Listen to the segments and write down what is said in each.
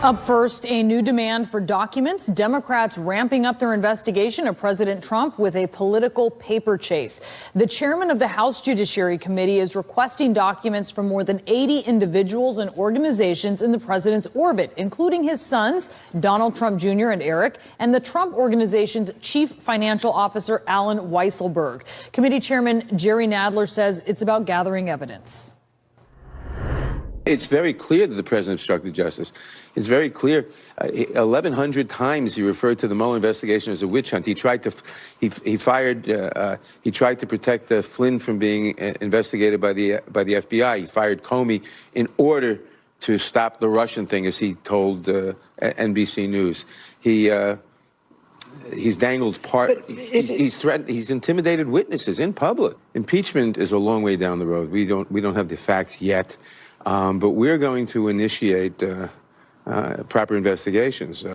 Up first, a new demand for documents. Democrats ramping up their investigation of President Trump with a political paper chase. The chairman of the House Judiciary Committee is requesting documents from more than 80 individuals and organizations in the president's orbit, including his sons, Donald Trump Jr. and Eric, and the Trump Organization's chief financial officer, Allen Weisselberg. Committee chairman Jerry Nadler says it's about gathering evidence. It's very clear that the president obstructed justice. It's very clear. 1,100 times he referred to the Mueller investigation as a witch hunt. He tried to, he tried to protect Flynn from being investigated by the FBI. He fired Comey in order to stop the Russian thing, as he told NBC News. He's dangled he's threatened, he's intimidated witnesses in public. Impeachment is a long way down the road. We don't have the facts yet. But we're going to initiate proper investigations.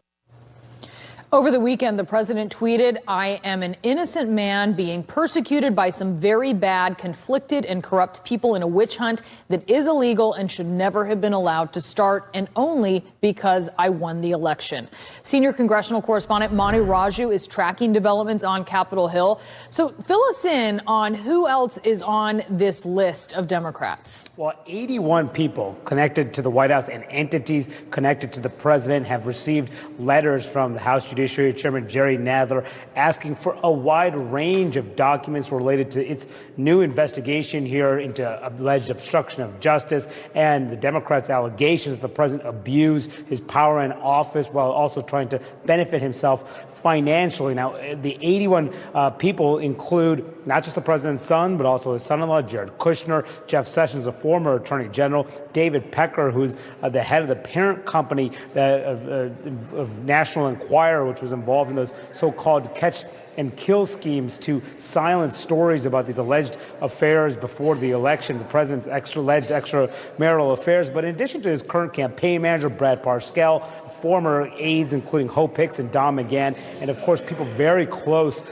Over the weekend, the president tweeted, "I am an innocent man being persecuted by some very bad, conflicted and corrupt people in a witch hunt that is illegal and should never have been allowed to start, and only because I won the election." Senior congressional correspondent Mani Raju is tracking developments on Capitol Hill. So fill us in on who else is on this list of Democrats. Well, 81 people connected to the White House and entities connected to the president have received letters from the House Judiciary Chairman Jerry Nadler asking for a wide range of documents related to its new investigation here into alleged obstruction of justice and the Democrats' allegations the president abused his power in office while also trying to benefit himself financially. Now, the 81 people include not just the president's son, but also his son-in-law, Jared Kushner, Jeff Sessions, a former attorney general, David Pecker, who's the head of the parent company of National Enquirer, which was involved in those so-called catch and kill schemes to silence stories about these alleged affairs before the election, the president's alleged extramarital affairs. But in addition to his current campaign manager, Brad Parscale, former aides, including Hope Hicks and Don McGahn, and of course, people very close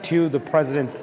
to the president's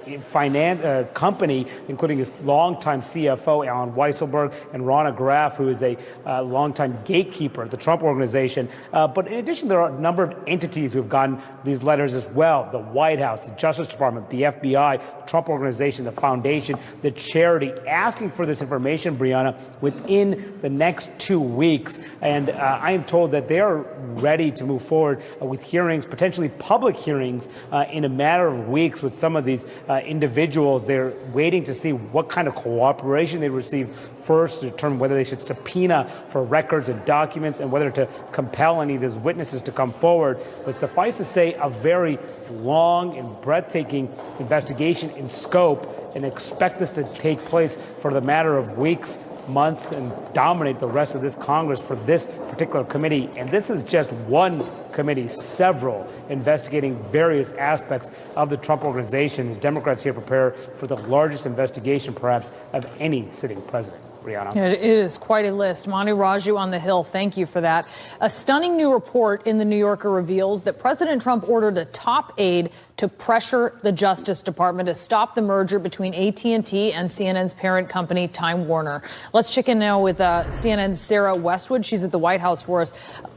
company, including his longtime CFO, Allen Weisselberg, and Ronna Graff, who is a longtime gatekeeper at the Trump Organization. But in addition, there are a number of entities who have gotten these letters as well. The White House, the Justice Department, the FBI, the Trump Organization, the Foundation, the charity, asking for this information, Brianna, within the next 2 weeks. And I am told that they are ready to move forward with hearings, potentially public hearings, in a matter of weeks with some of these individuals. They're waiting to see what kind of cooperation they receive first to determine whether they should subpoena for records and documents and whether to compel any of these witnesses to come forward. But suffice to say, a very long and breathtaking investigation in scope, and expect this to take place for the matter of weeks, months, and dominate the rest of this Congress for this particular committee. And this is just one committee, several investigating various aspects of the Trump Organization, as Democrats here prepare for the largest investigation perhaps of any sitting president. Brianna. It is quite a list. Mani Raju on the Hill, thank you for that. A stunning new report in The New Yorker reveals that President Trump ordered a top aide to pressure the Justice Department to stop the merger between AT&T and CNN's parent company, Time Warner. Let's check in now with CNN's Sarah Westwood. She's at the White House for us.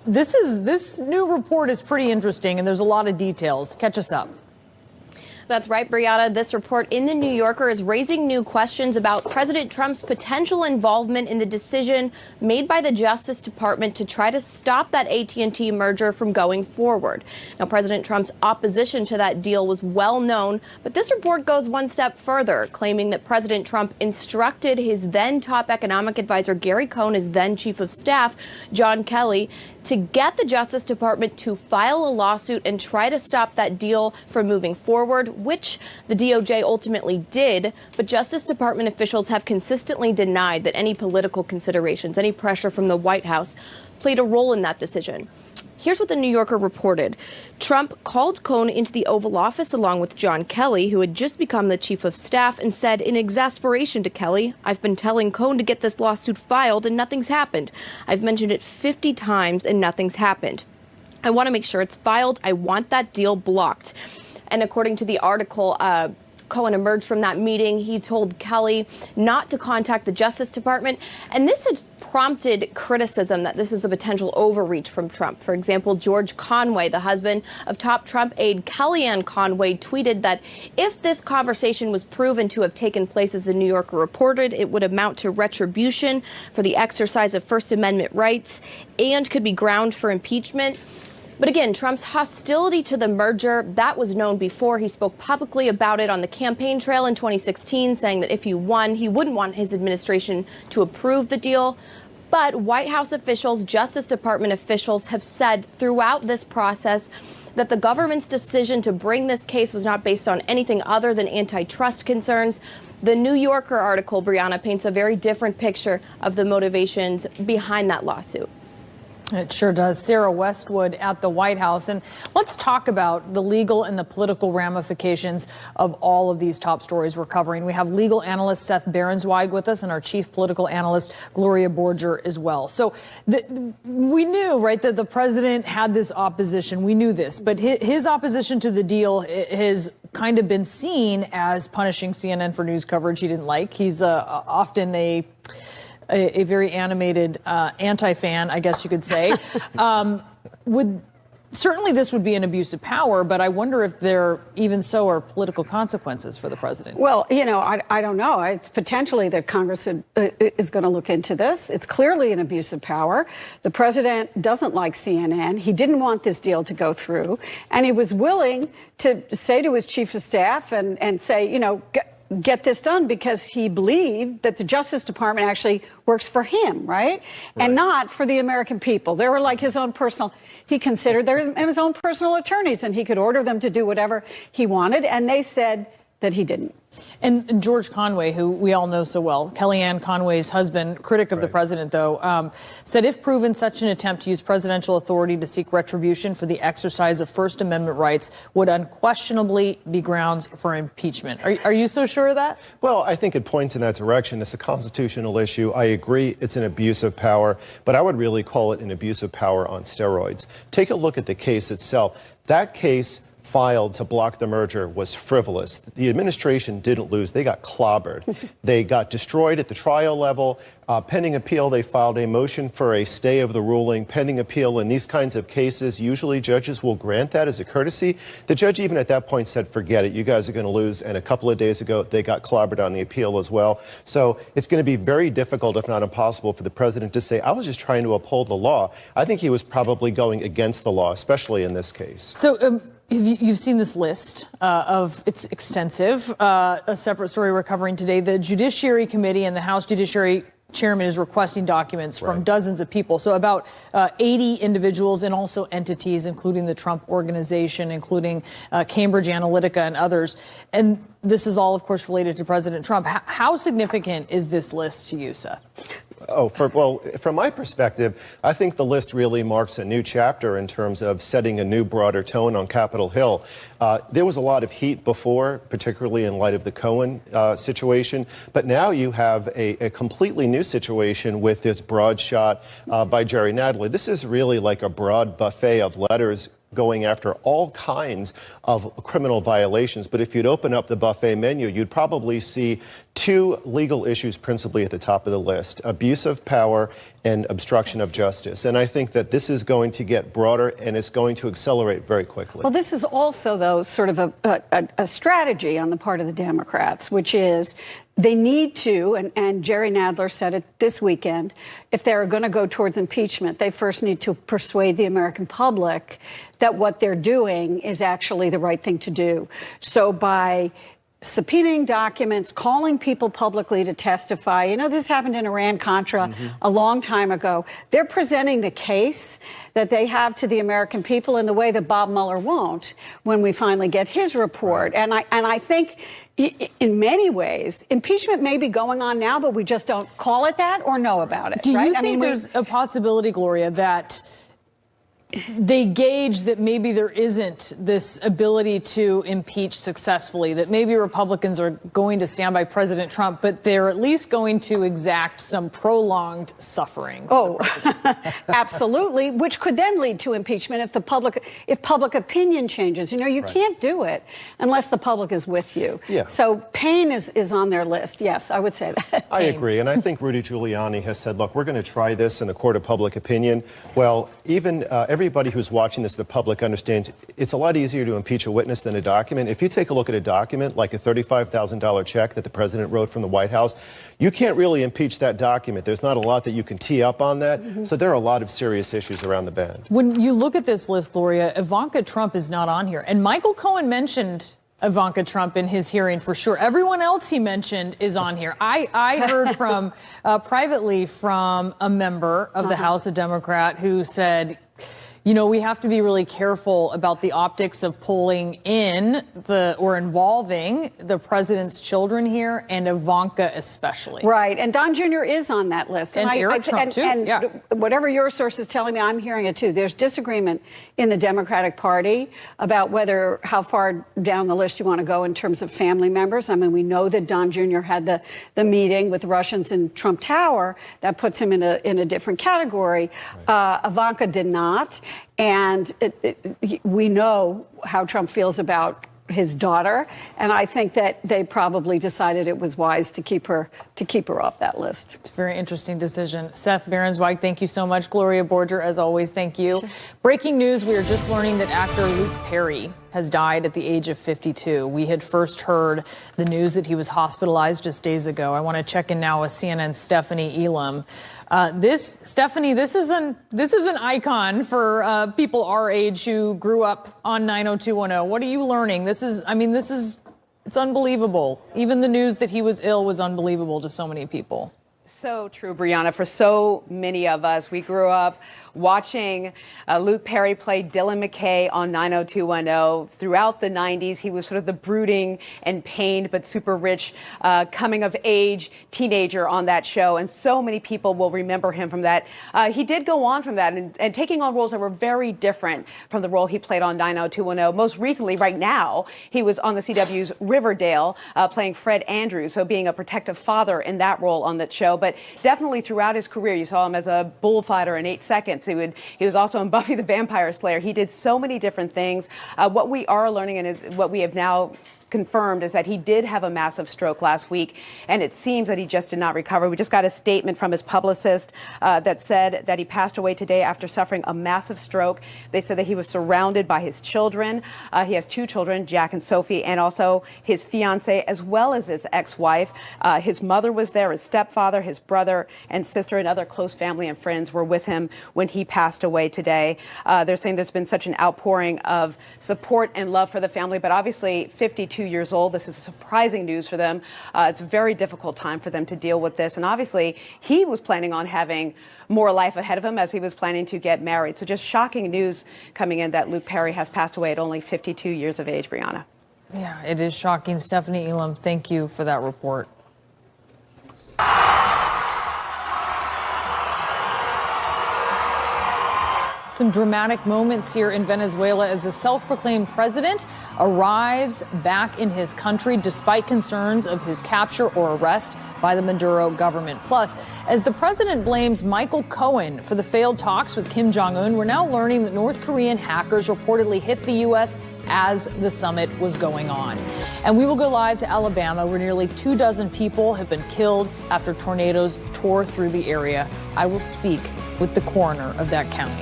This new report is pretty interesting, and there's a lot of details. Catch us up. That's right, Brianna. This report in The New Yorker is raising new questions about President Trump's potential involvement in the decision made by the Justice Department to try to stop that AT&T merger from going forward. Now, President Trump's opposition to that deal was well known, but this report goes one step further, claiming that President Trump instructed his then top economic advisor, Gary Cohn, his then chief of staff, John Kelly, to get the Justice Department to file a lawsuit and try to stop that deal from moving forward, which the DOJ ultimately did. But Justice Department officials have consistently denied that any political considerations, any pressure from the White House played a role in that decision. Here's what The New Yorker reported. Trump called Cohn into the Oval Office along with John Kelly, who had just become the chief of staff, and said in exasperation to Kelly, "I've been telling Cohn to get this lawsuit filed and nothing's happened. I've mentioned it 50 times and nothing's happened. I want to make sure it's filed. I want that deal blocked." And according to the article, Cohen emerged from that meeting, he told Kelly not to contact the Justice Department. And this had prompted criticism that this is a potential overreach from Trump. For example, George Conway, the husband of top Trump aide Kellyanne Conway, tweeted that if this conversation was proven to have taken place as the New Yorker reported, it would amount to retribution for the exercise of First Amendment rights and could be ground for impeachment. But again, Trump's hostility to the merger, that was known before. He spoke publicly about it on the campaign trail in 2016, saying that if he won, he wouldn't want his administration to approve the deal. But White House officials, Justice Department officials have said throughout this process that the government's decision to bring this case was not based on anything other than antitrust concerns. The New Yorker article, Brianna, paints a very different picture of the motivations behind that lawsuit. It sure does. Sarah Westwood at the White House. And let's talk about the legal and the political ramifications of all of these top stories we're covering. We have legal analyst Seth Berensweig with us and our chief political analyst Gloria Borger as well. So we knew, right, that the president had this opposition. We knew this. But his opposition to the deal has kind of been seen as punishing CNN for news coverage he didn't like. He's often a very animated anti-fan, I guess you could say. Certainly this would be an abuse of power, but I wonder if there even so are political consequences for the president. Well, you know, I don't know. It's potentially that Congress is going to look into this. It's clearly an abuse of power. The president doesn't like CNN. He didn't want this deal to go through. And he was willing to say to his chief of staff and say, you know, get this done because he believed that the Justice Department actually works for him, right? And not for the American people. They were like his own personal, he considered them his own personal attorneys and he could order them to do whatever he wanted. And they said that he didn't. And George Conway, who we all know so well, Kellyanne Conway's husband, critic of the president, though, said if proven, such an attempt to use presidential authority to seek retribution for the exercise of First Amendment rights would unquestionably be grounds for impeachment. Are you so sure of that? Well, I think it points in that direction. It's a constitutional issue. I agree it's an abuse of power, but I would really call it an abuse of power on steroids. Take a look at the case itself. That case filed to block the merger was frivolous. The administration didn't lose. They got clobbered. They got destroyed at the trial level. Pending appeal, they filed a motion for a stay of the ruling. Pending appeal in these kinds of cases, usually judges will grant that as a courtesy. The judge even at that point said, forget it, you guys are going to lose. And a couple of days ago, they got clobbered on the appeal as well. So it's going to be very difficult, if not impossible, for the president to say, I was just trying to uphold the law. I think he was probably going against the law, especially in this case. So you've seen this list it's extensive. A separate story we're covering today. The Judiciary Committee and the House Judiciary Chairman is requesting documents from dozens of people. So about 80 individuals and also entities, including the Trump Organization, including Cambridge Analytica and others. And this is all, of course, related to President Trump. How significant is this list to you, Seth? From my perspective, I think the list really marks a new chapter in terms of setting a new, broader tone on Capitol Hill. There was a lot of heat before, particularly in light of the Cohen situation, but now you have a completely new situation with this broad shot by Jerry Nadler. This is really like a broad buffet of letters going after all kinds of criminal violations. But if you'd open up the buffet menu, you'd probably see two legal issues principally at the top of the list: abuse of power and obstruction of justice. And I think that this is going to get broader and it's going to accelerate very quickly. Well, this is also, though, sort of a strategy on the part of the Democrats, which is they need to, and Jerry Nadler said it this weekend, if they're going to go towards impeachment, they first need to persuade the American public that what they're doing is actually the right thing to do. So by subpoenaing documents, calling people publicly to testify. You know, this happened in Iran-Contra a long time ago. They're presenting the case that they have to the American people in the way that Bob Mueller won't when we finally get his report. And I think in many ways, impeachment may be going on now, but we just don't call it that or know about it. Do you think there's a possibility, Gloria, that they gauge that maybe there isn't this ability to impeach successfully, that maybe Republicans are going to stand by President Trump, but they're at least going to exact some prolonged suffering. Oh, absolutely, which could then lead to impeachment if public opinion changes. You know, you can't do it unless the public is with you. Yeah. So pain is on their list. Yes, I would say that. I agree, and I think Rudy Giuliani has said, look, we're going to try this in the court of public opinion. Well, even everybody who's watching this, the public, understands it's a lot easier to impeach a witness than a document. If you take a look at a document, like a $35,000 check that the president wrote from the White House, you can't really impeach that document. There's not a lot that you can tee up on that. So there are a lot of serious issues around the bend. When you look at this list, Gloria, Ivanka Trump is not on here. And Michael Cohen mentioned Ivanka Trump in his hearing for sure. Everyone else he mentioned is on here. I heard from privately from a member of the House, a Democrat, who said, you know, we have to be really careful about the optics of pulling in or involving the president's children here, and Ivanka especially. Right, and Don Jr. is on that list. And Eric Trump, too. And yeah. Whatever your source is telling me, I'm hearing it, too. There's disagreement in the Democratic Party about how far down the list you want to go in terms of family members. I mean, we know that Don Jr. had the meeting with Russians in Trump Tower. That puts him in a different category. Right. Ivanka did not. And we know how Trump feels about his daughter, and I think that they probably decided it was wise to keep her off that list. It's a very interesting decision. Seth Berensweig, thank you so much. Gloria Borger, as always, thank you. Sure. Breaking news, we are just learning that actor Luke Perry has died at the age of 52. We had first heard the news that he was hospitalized just days ago. I want to check in now with CNN's Stephanie Elam. Stephanie, this is an icon for people our age who grew up on 90210. What are you learning? It's unbelievable. Even the news that he was ill was unbelievable to so many people. So true, Brianna. For so many of us, we grew up watching Luke Perry play Dylan McKay on 90210. Throughout the 90s, he was sort of the brooding and pained but super rich coming-of-age teenager on that show, and so many people will remember him from that. He did go on from that and taking on roles that were very different from the role he played on 90210. Most recently, right now, he was on the CW's Riverdale playing Fred Andrews, so being a protective father in that role on that show. But definitely throughout his career, you saw him as a bullfighter in 8 seconds. He was also in Buffy the Vampire Slayer. He did so many different things. What we are learning, and what we have now confirmed, is that he did have a massive stroke last week, and it seems that he just did not recover. We just got a statement from his publicist that said that he passed away today after suffering a massive stroke. They said that he was surrounded by his children. He has 2 children, Jack and Sophie, and also his fiance, as well as his ex-wife. His mother was there, his stepfather, his brother and sister, and other close family and friends were with him when he passed away today. They're saying there's been such an outpouring of support and love for the family, but obviously 52 years old. This is surprising news for them. It's a very difficult time for them to deal with this. And obviously, he was planning on having more life ahead of him as he was planning to get married. So just shocking news coming in that Luke Perry has passed away at only 52 years of age, Brianna. Yeah, it is shocking. Stephanie Elam, thank you for that report. Some dramatic moments here in Venezuela as the self-proclaimed president arrives back in his country despite concerns of his capture or arrest by the Maduro government. Plus, as the president blames Michael Cohen for the failed talks with Kim Jong-un, we're now learning that North Korean hackers reportedly hit the U.S. as the summit was going on. And we will go live to Alabama, where nearly 24 people have been killed after tornadoes tore through the area. I will speak with the coroner of that county.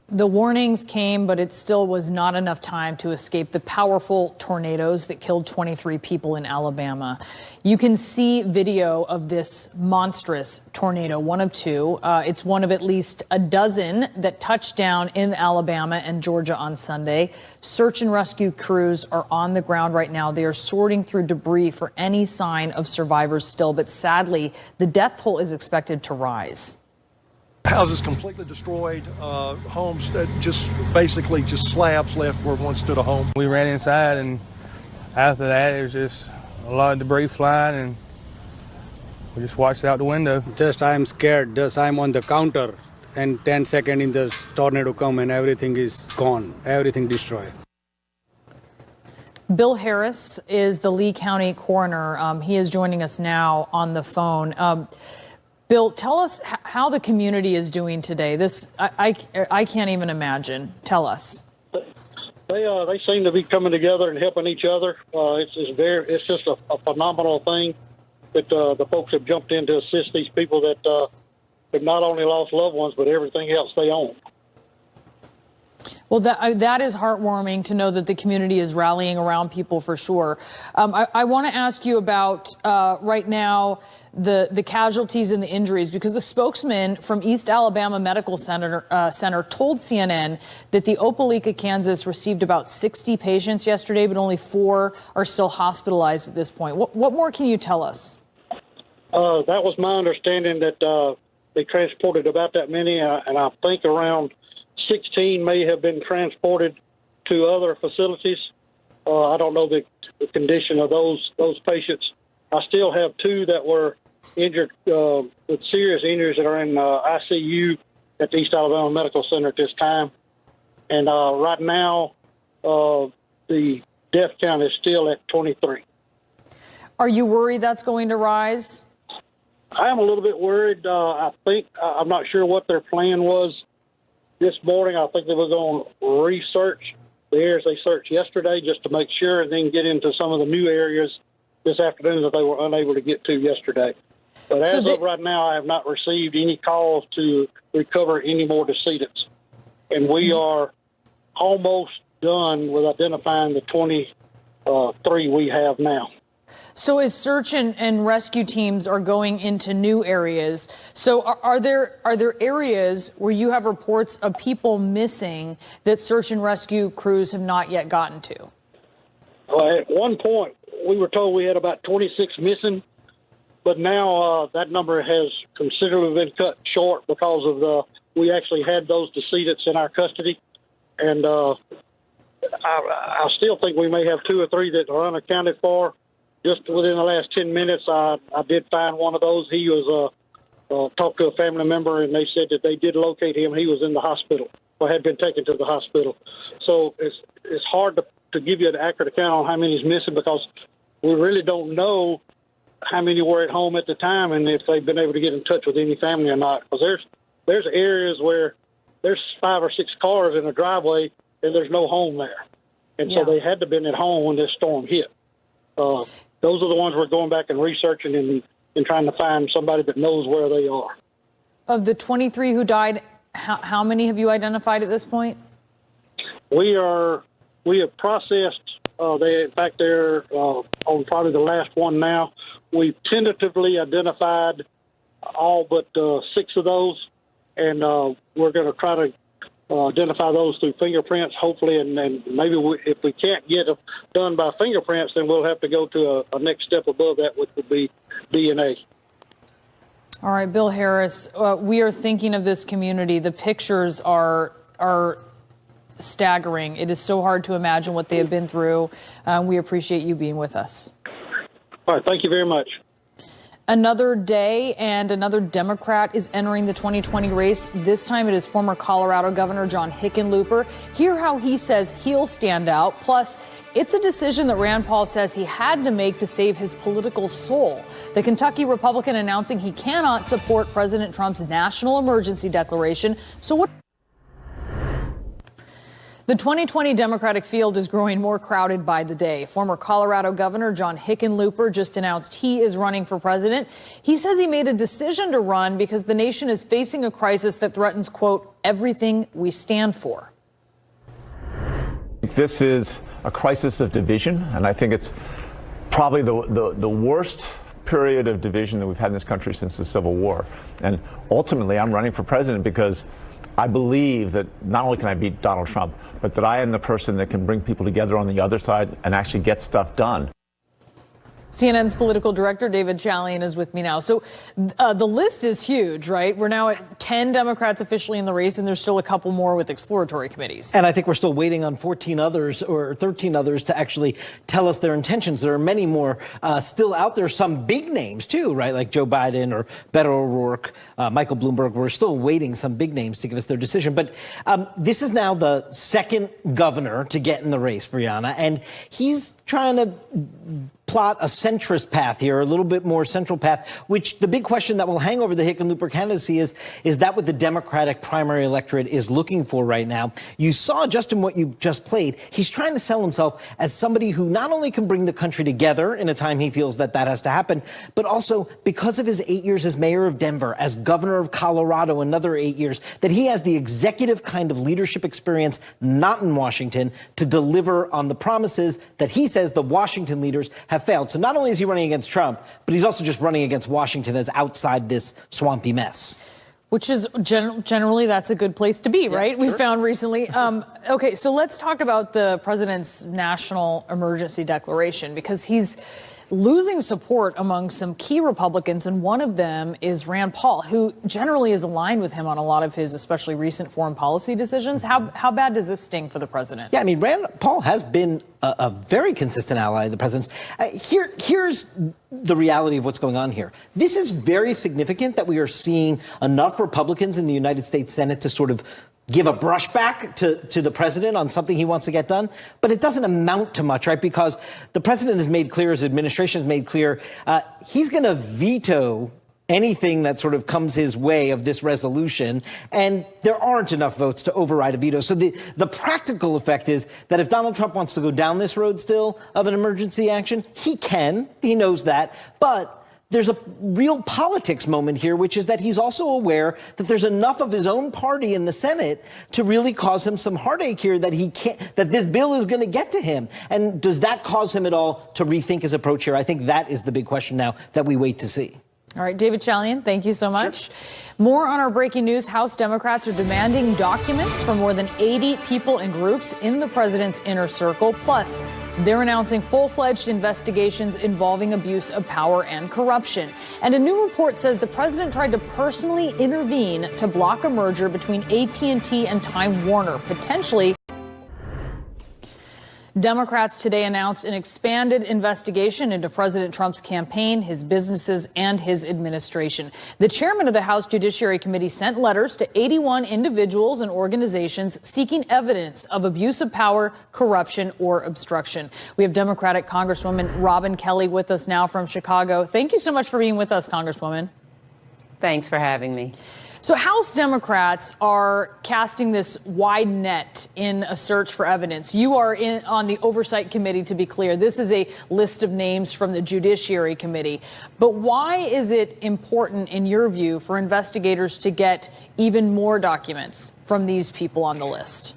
The warnings came, but it still was not enough time to escape the powerful tornadoes that killed 23 people in Alabama. You can see video of this monstrous tornado, one of 2. It's one of at least a dozen that touched down in Alabama and Georgia on Sunday. Search and rescue crews are on the ground right now. They are sorting through debris for any sign of survivors still, but sadly, the death toll is expected to rise. Houses completely destroyed, homes that just slabs left where once stood a home. We ran inside, and after that, it was just a lot of debris flying, and we just watched it out the window. I'm scared. I'm on the counter. and 10 seconds in the tornado come and everything is gone, everything destroyed. Bill Harris is the Lee County coroner. He is joining us now on the phone. Bill, tell us how the community is doing today. This I can't even imagine. Tell us. They seem to be coming together and helping each other. It's just a phenomenal thing that the folks have jumped in to assist these people that have not only lost loved ones but everything else they own. Well, that is heartwarming to know that the community is rallying around people for sure. I want to ask you about right now the casualties and the injuries, because the spokesman from East Alabama Medical Center told CNN that the Opelika, Kansas received about 60 patients yesterday, but only 4 are still hospitalized at this point. What more can you tell us? That was my understanding that they transported about that many, and I think around 16 may have been transported to other facilities. I don't know the condition of those patients. I still have 2 that were injured with serious injuries that are in ICU at the East Alabama Medical Center at this time. And right now, the death count is still at 23. Are you worried that's going to rise? I am a little bit worried. I'm not sure what their plan was this morning. I think they were going to research the areas they searched yesterday just to make sure, and then get into some of the new areas this afternoon that they were unable to get to yesterday. But as of right now, I have not received any calls to recover any more decedents. And we are almost done with identifying the 23 we have now. So as search and rescue teams are going into new areas, so are there areas where you have reports of people missing that search and rescue crews have not yet gotten to? At one point, we were told we had about 26 missing, but now that number has considerably been cut short because of we actually had those decedents in our custody. And I still think we may have 2 or 3 that are unaccounted for. Just within the last 10 minutes, I did find one of those. He was talked to a family member, and they said that they did locate him. He was in the hospital or had been taken to the hospital. So it's hard to give you an accurate account on how many is missing because we really don't know how many were at home at the time and if they've been able to get in touch with any family or not. Because there's areas where there's 5 or 6 cars in a driveway and there's no home there. And so they had to have been at home when this storm hit. Those are the ones we're going back and researching and trying to find somebody that knows where they are. Of the 23 who died, how many have you identified at this point? We have processed. They're on probably the last one now. We've tentatively identified all but 6 of those, and we're going to try to identify those through fingerprints, hopefully, and maybe if we can't get them done by fingerprints, then we'll have to go to a next step above that, which would be DNA. All right, Bill Harris, we are thinking of this community. The pictures are staggering. It is so hard to imagine what they have been through. We appreciate you being with us. All right, thank you very much. Another day and another Democrat is entering the 2020 race. This time it is former Colorado Governor John Hickenlooper. Hear how he says he'll stand out. Plus, it's a decision that Rand Paul says he had to make to save his political soul. The Kentucky Republican announcing he cannot support President Trump's national emergency declaration. So what? The 2020 Democratic field is growing more crowded by the day. Former Colorado Governor John Hickenlooper just announced he is running for president. He says he made a decision to run because the nation is facing a crisis that threatens, quote, everything we stand for. This is a crisis of division, and I think it's probably the worst period of division that we've had in this country since the Civil War. And ultimately, I'm running for president because I believe that not only can I beat Donald Trump, but that I am the person that can bring people together on the other side and actually get stuff done. CNN's political director, David Chalian, is with me now. So the list is huge, right? We're now at 10 Democrats officially in the race, and there's still a couple more with exploratory committees. And I think we're still waiting on 14 others or 13 others to actually tell us their intentions. There are many more still out there, some big names, too, right? Like Joe Biden or Beto O'Rourke, Michael Bloomberg. We're still waiting some big names to give us their decision. But this is now the second governor to get in the race, Brianna, and he's trying to plot a centrist path here, a little bit more central path, which the big question that will hang over the Hickenlooper candidacy is that what the Democratic primary electorate is looking for right now? You saw just in what you just played, he's trying to sell himself as somebody who not only can bring the country together in a time he feels that has to happen, but also because of his 8 years as mayor of Denver, as governor of Colorado, another 8 years, that he has the executive kind of leadership experience, not in Washington, to deliver on the promises that he says the Washington leaders have failed. So not only is he running against Trump, but he's also just running against Washington as outside this swampy mess. Which is generally that's a good place to be, right? Sure. We found recently. Okay, so let's talk about the president's national emergency declaration, because he's losing support among some key Republicans, and one of them is Rand Paul, who generally is aligned with him on a lot of his especially recent foreign policy decisions. How bad does this sting for the president? Yeah, I mean, Rand Paul has been a very consistent ally of the president's. Here's the reality of what's going on here. This is very significant that we are seeing enough Republicans in the United States Senate to sort of give a brushback to the president on something he wants to get done. But it doesn't amount to much, right? Because the president has made clear, his administration has made clear, he's going to veto anything that sort of comes his way of this resolution, and there aren't enough votes to override a veto. So the practical effect is that if Donald Trump wants to go down this road still of an emergency action, he can. He knows that. But there's a real politics moment here, which is that he's also aware that there's enough of his own party in the Senate to really cause him some heartache here, that this bill is going to get to him. And does that cause him at all to rethink his approach here? I think that is the big question now that we wait to see. All right, David Chalian, thank you so much. Sure. More on our breaking news. House Democrats are demanding documents from more than 80 people and groups in the president's inner circle. Plus, they're announcing full-fledged investigations involving abuse of power and corruption. And a new report says the president tried to personally intervene to block a merger between AT&T and Time Warner, potentially. Democrats today announced an expanded investigation into President Trump's campaign, his businesses, and his administration. The chairman of the House Judiciary Committee sent letters to 81 individuals and organizations seeking evidence of abuse of power, corruption, or obstruction. We have Democratic Congresswoman Robin Kelly with us now from Chicago. Thank you so much for being with us, Congresswoman. Thanks for having me. So House Democrats are casting this wide net in a search for evidence. You are on the Oversight Committee, to be clear. This is a list of names from the Judiciary Committee. But why is it important, in your view, for investigators to get even more documents from these people on the list?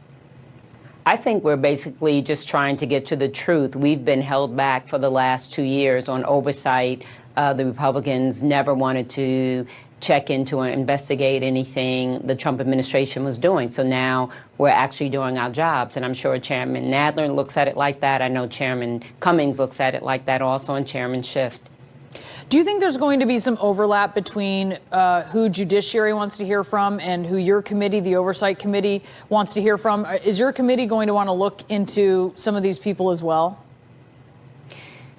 I think we're basically just trying to get to the truth. We've been held back for the last 2 years on oversight. The Republicans never wanted to check into or investigate anything the Trump administration was doing. So now we're actually doing our jobs. And I'm sure Chairman Nadler looks at it like that. I know Chairman Cummings looks at it like that also, and Chairman Schiff. Do you think there's going to be some overlap between who Judiciary wants to hear from and who your committee, the Oversight Committee, wants to hear from? Is your committee going to want to look into some of these people as well?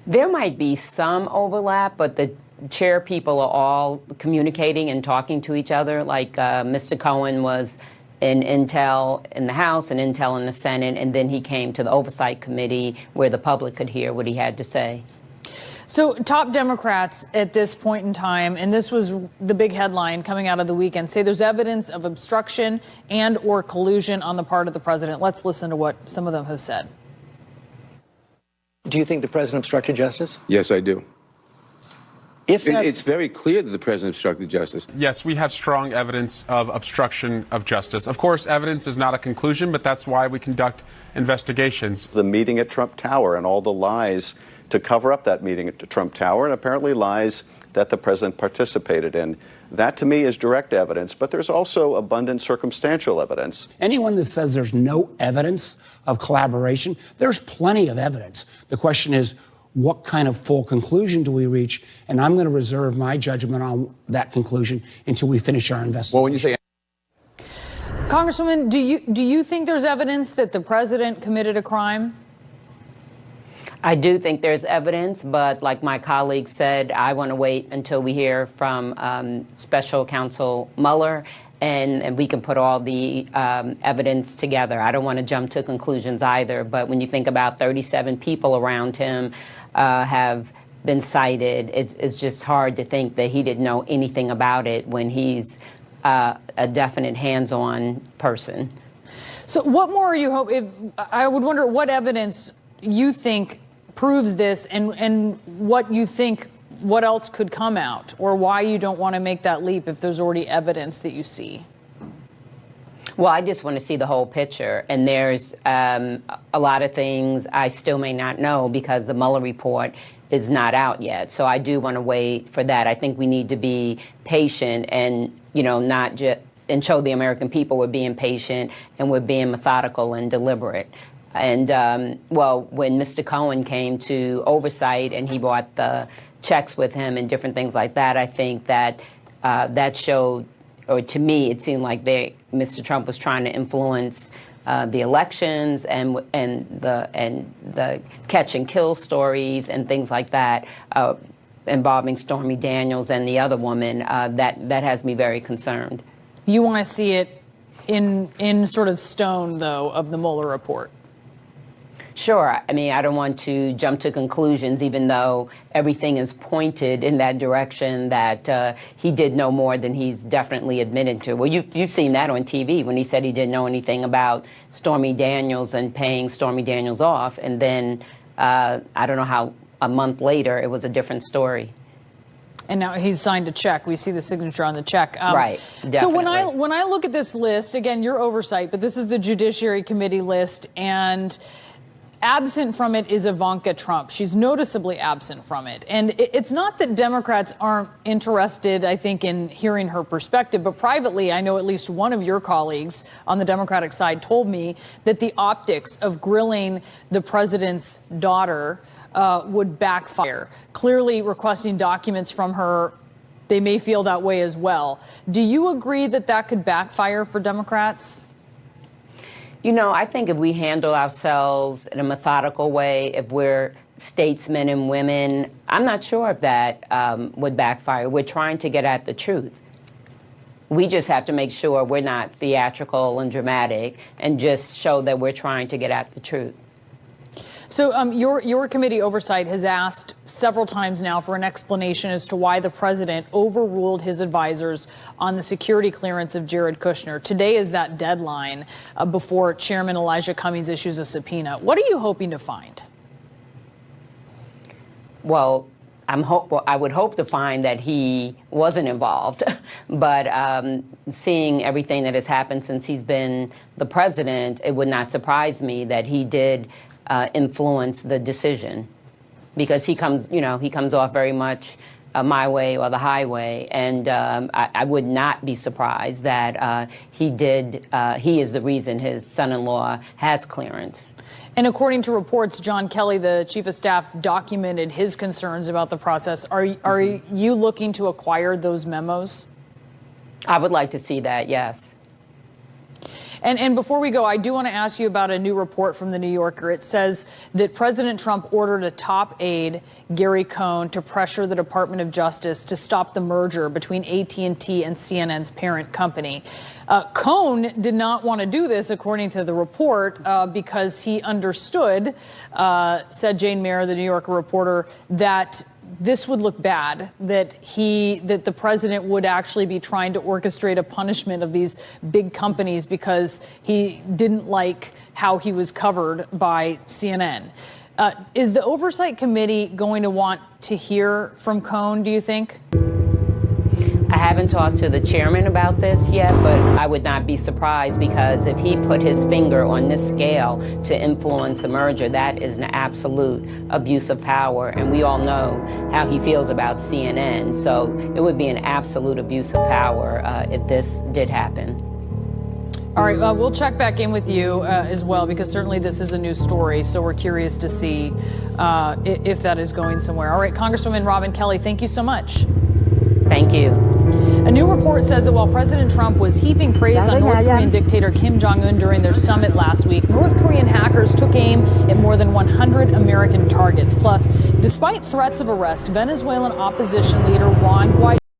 There might be some overlap, but the chair people are all communicating and talking to each other. Like Mr. Cohen was in Intel in the House and Intel in the Senate, and then he came to the Oversight Committee where the public could hear what he had to say. So top Democrats at this point in time, and this was the big headline coming out of the weekend, say there's evidence of obstruction and or collusion on the part of the president. Let's listen to what some of them have said. Do you think the president obstructed justice? Yes, I do. It's very clear that the president obstructed justice. Yes, we have strong evidence of obstruction of justice. Of course, evidence is not a conclusion, but that's why we conduct investigations. The meeting at Trump Tower and all the lies to cover up that meeting at Trump Tower, and apparently lies that the president participated in. That, to me, is direct evidence, but there's also abundant circumstantial evidence. Anyone that says there's no evidence of collaboration, there's plenty of evidence. The question is, what kind of full conclusion do we reach? And I'm going to reserve my judgment on that conclusion until we finish our investigation. Well, when you say Congresswoman, do you think there's evidence that the president committed a crime? I do think there's evidence, but like my colleague said, I want to wait until we hear from Special Counsel Mueller and we can put all the evidence together. I don't want to jump to conclusions either, but when you think about 37 people around him have been cited, it's just hard to think that he didn't know anything about it when he's a definite hands-on person. So what more are you hoping? I would wonder what evidence you think proves this and what you think, what else could come out, or why you don't want to make that leap if there's already evidence that you see. Well, I just want to see the whole picture, and there's a lot of things I still may not know because the Mueller report is not out yet. So I do want to wait for that. I think we need to be patient and, not just and show the American people we're being patient and we're being methodical and deliberate. And, when Mr. Cohen came to oversight and he brought the checks with him and different things like that, I think that that showed, or to me, it seemed like Mr. Trump was trying to influence the elections and the catch and kill stories and things like that involving Stormy Daniels and the other woman. That has me very concerned. You want to see it in sort of stone, though, of the Mueller report? Sure. I mean, I don't want to jump to conclusions, even though everything is pointed in that direction that he did know more than he's definitely admitted to. Well, you've seen that on TV when he said he didn't know anything about Stormy Daniels and paying Stormy Daniels off. And then I don't know how a month later it was a different story. And now he's signed a check. We see the signature on the check. Right. Definitely. So when I look at this list, again, your oversight, but this is the Judiciary Committee list, and absent from it is Ivanka Trump. She's noticeably absent from it. And it's not that Democrats aren't interested, I think, in hearing her perspective, but privately, I know at least one of your colleagues on the Democratic side told me that the optics of grilling the president's daughter would backfire. Clearly requesting documents from her, they may feel that way as well. Do you agree that that could backfire for Democrats? I think if we handle ourselves in a methodical way, if we're statesmen and women, I'm not sure if that would backfire. We're trying to get at the truth. We just have to make sure we're not theatrical and dramatic and just show that we're trying to get at the truth. So your committee oversight has asked several times now for an explanation as to why the president overruled his advisors on the security clearance of Jared Kushner. Today is that deadline before Chairman Elijah Cummings issues a subpoena. What are you hoping to find? Well, I would hope to find that he wasn't involved, but seeing everything that has happened since he's been the president, it would not surprise me that he did influence the decision, because he comes off very much my way or the highway, and I would not be surprised that he is the reason his son-in-law has clearance. And according to reports, John Kelly, the chief of staff, documented his concerns about the process. Are you looking to acquire those memos? I would like to see that, yes. And before we go, I do want to ask you about a new report from The New Yorker. It says that President Trump ordered a top aide, Gary Cohn, to pressure the Department of Justice to stop the merger between AT&T and CNN's parent company. Cohn did not want to do this, according to the report, because he understood, said Jane Mayer, the New Yorker reporter, that this would look bad, that the president would actually be trying to orchestrate a punishment of these big companies because he didn't like how he was covered by CNN. Is the Oversight Committee going to want to hear from Cohn, do you think? I haven't talked to the chairman about this yet, but I would not be surprised, because if he put his finger on this scale to influence the merger, that is an absolute abuse of power. And we all know how he feels about CNN. So it would be an absolute abuse of power if this did happen. All right, we'll check back in with you as well, because certainly this is a news story, so we're curious to see if that is going somewhere. All right, Congresswoman Robin Kelly, thank you so much. Thank you. A new report says that while President Trump was heaping praise on North Korean dictator Kim Jong-un during their summit last week, North Korean hackers took aim at more than 100 American targets. Plus, despite threats of arrest, Venezuelan opposition leader Juan Guaido